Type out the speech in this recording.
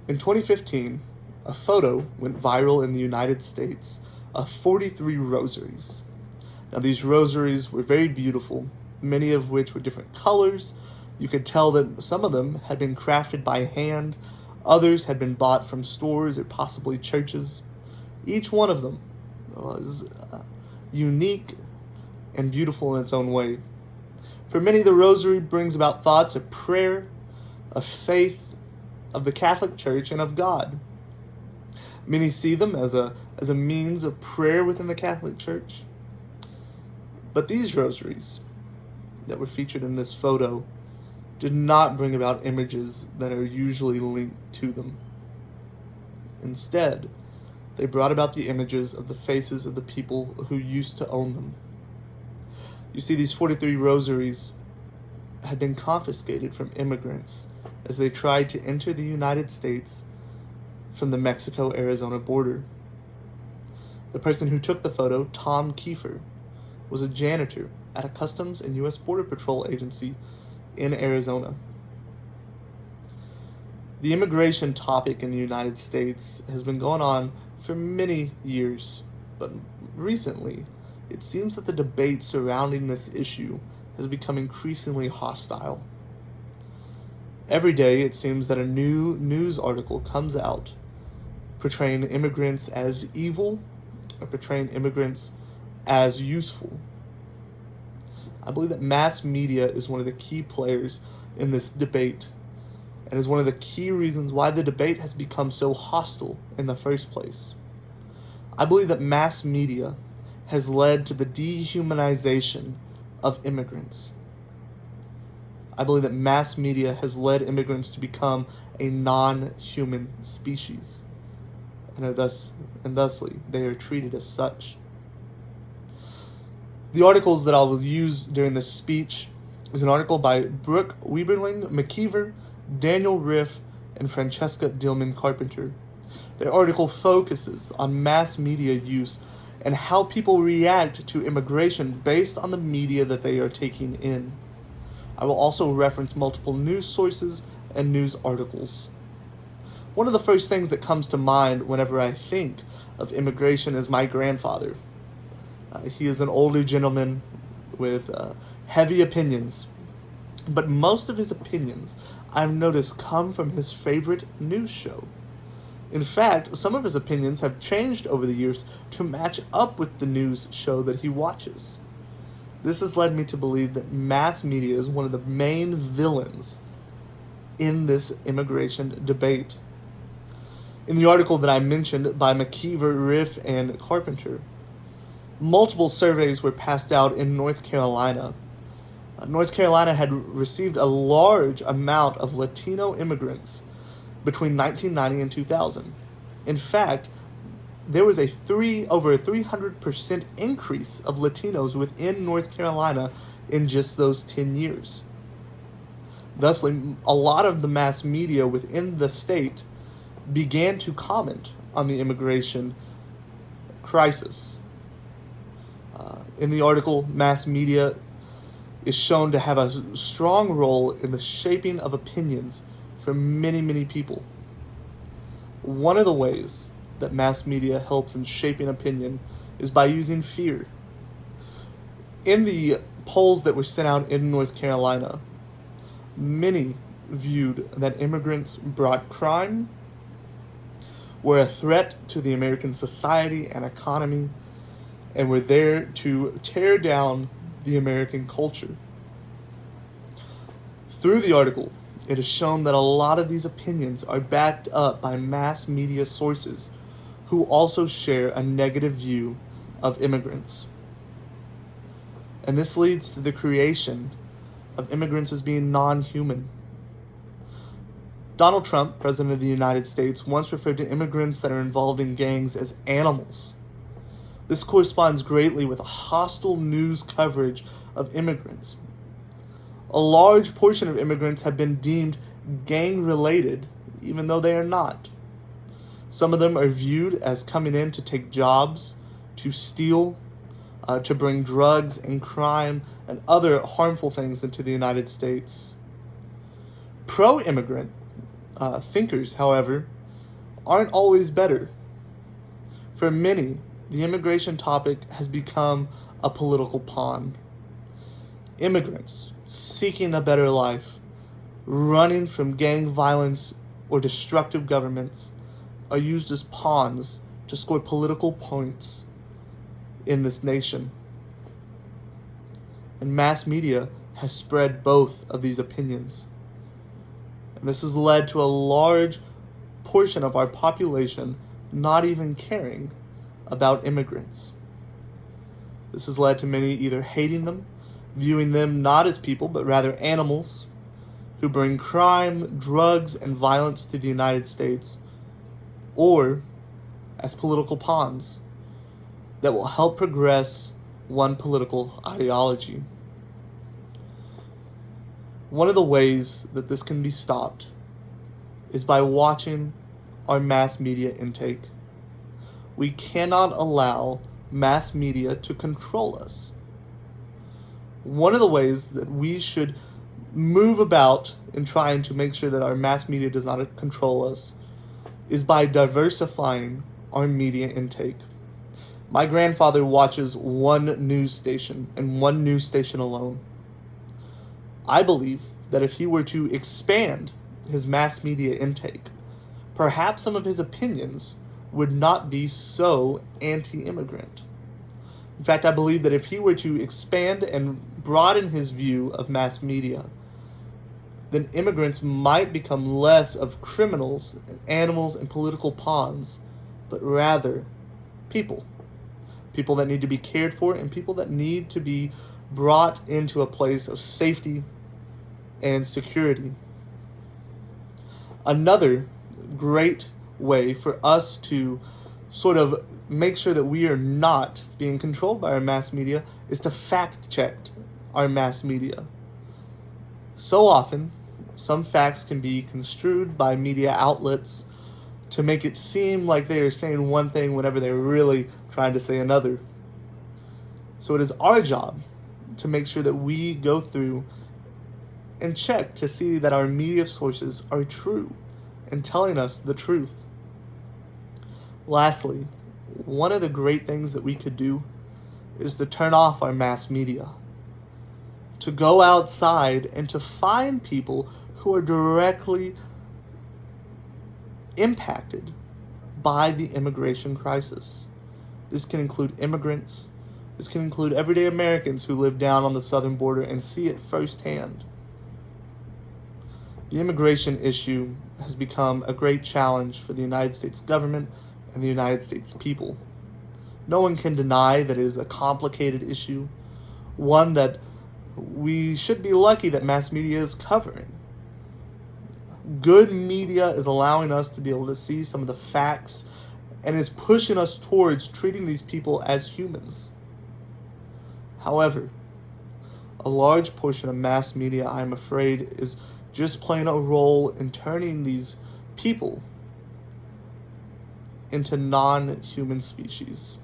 In 2015, a photo went viral in the United States of 43 rosaries. Now, these rosaries were very beautiful, many of which were different colors. You could tell that some of them had been crafted by hand, others had been bought from stores or possibly churches. Each one of them was unique and beautiful in its own way. For many, the rosary brings about thoughts of prayer, of faith, of the Catholic Church, and of God. Many see them as a means of prayer within the Catholic Church. But these rosaries that were featured in this photo did not bring about images that are usually linked to them. Instead, they brought about the images of the faces of the people who used to own them. You see, these 43 rosaries had been confiscated from immigrants as they tried to enter the United States from the Mexico-Arizona border. The person who took the photo, Tom Kiefer, was a janitor at a Customs and U.S. Border Patrol agency in Arizona. The immigration topic in the United States has been going on for many years, but recently it seems that the debate surrounding this issue has become increasingly hostile. Every day it seems that a new news article comes out portraying immigrants as evil or portraying immigrants as useful. I believe that mass media is one of the key players in this debate and is one of the key reasons why the debate has become so hostile in the first place. I believe that mass media has led to the dehumanization of immigrants. I believe that mass media has led immigrants to become a non-human species, and thusly they are treated as such. The articles that I will use during this speech is an article by Brooke Weberling McKeever, Daniel Riff, and Francesca Dillman Carpenter. Their article focuses on mass media use and how people react to immigration based on the media that they are taking in. I will also reference multiple news sources and news articles. One of the first things that comes to mind whenever I think of immigration is my grandfather. He is an older gentleman with heavy opinions, but most of his opinions, I've noticed, come from his favorite news show. In fact, some of his opinions have changed over the years to match up with the news show that he watches. This has led me to believe that mass media is one of the main villains in this immigration debate. In the article that I mentioned by McKeever, Riff, and Carpenter, multiple surveys were passed out in North Carolina. North Carolina had received a large amount of Latino immigrants between 1990 and 2000. In fact, there was over a 300% increase of Latinos within North Carolina in just those 10 years. Thusly, a lot of the mass media within the state began to comment on the immigration crisis. In the article, mass media is shown to have a strong role in the shaping of opinions for many, many people. One of the ways that mass media helps in shaping opinion is by using fear. In the polls that were sent out in North Carolina, many viewed that immigrants brought crime, were a threat to the American society and economy, and were there to tear down the American culture. Through the article, it is shown that a lot of these opinions are backed up by mass media sources who also share a negative view of immigrants. And this leads to the creation of immigrants as being non-human. Donald Trump, President of the United States, once referred to immigrants that are involved in gangs as animals. This corresponds greatly with a hostile news coverage of immigrants. A large portion of immigrants have been deemed gang-related, even though they are not. Some of them are viewed as coming in to take jobs, to steal, to bring drugs and crime and other harmful things into the United States. Pro-immigrant thinkers, however, aren't always better. For many, the immigration topic has become a political pawn. Immigrants seeking a better life, running from gang violence or destructive governments, are used as pawns to score political points in this nation. And mass media has spread both of these opinions. And this has led to a large portion of our population not even caring about immigrants. This has led to many either hating them, viewing them not as people but rather animals who bring crime, drugs, and violence to the United States, or as political pawns that will help progress one political ideology. One of the ways that this can be stopped is by watching our mass media intake. We cannot allow mass media to control us. One of the ways that we should move about in trying to make sure that our mass media does not control us is by diversifying our media intake. My grandfather watches one news station and one news station alone. I believe that if he were to expand his mass media intake, perhaps some of his opinions would not be so anti-immigrant. In fact, I believe that if he were to expand and broaden his view of mass media, then immigrants might become less of criminals and animals and political pawns, but rather people. People that need to be cared for and people that need to be brought into a place of safety and security. Another great way for us to sort of make sure that we are not being controlled by our mass media is to fact check our mass media. So often, some facts can be construed by media outlets to make it seem like they are saying one thing whenever they're really trying to say another. So it is our job to make sure that we go through and check to see that our media sources are true and telling us the truth. Lastly, one of the great things that we could do is to turn off our mass media, to go outside and to find people who are directly impacted by the immigration crisis. This can include immigrants. This can include everyday Americans who live down on the southern border and see it firsthand. The immigration issue has become a great challenge for the United States government and the United States people. No one can deny that it is a complicated issue, one that we should be lucky that mass media is covering. Good media is allowing us to be able to see some of the facts and is pushing us towards treating these people as humans. However, a large portion of mass media, I'm afraid, is just playing a role in turning these people into non-human species.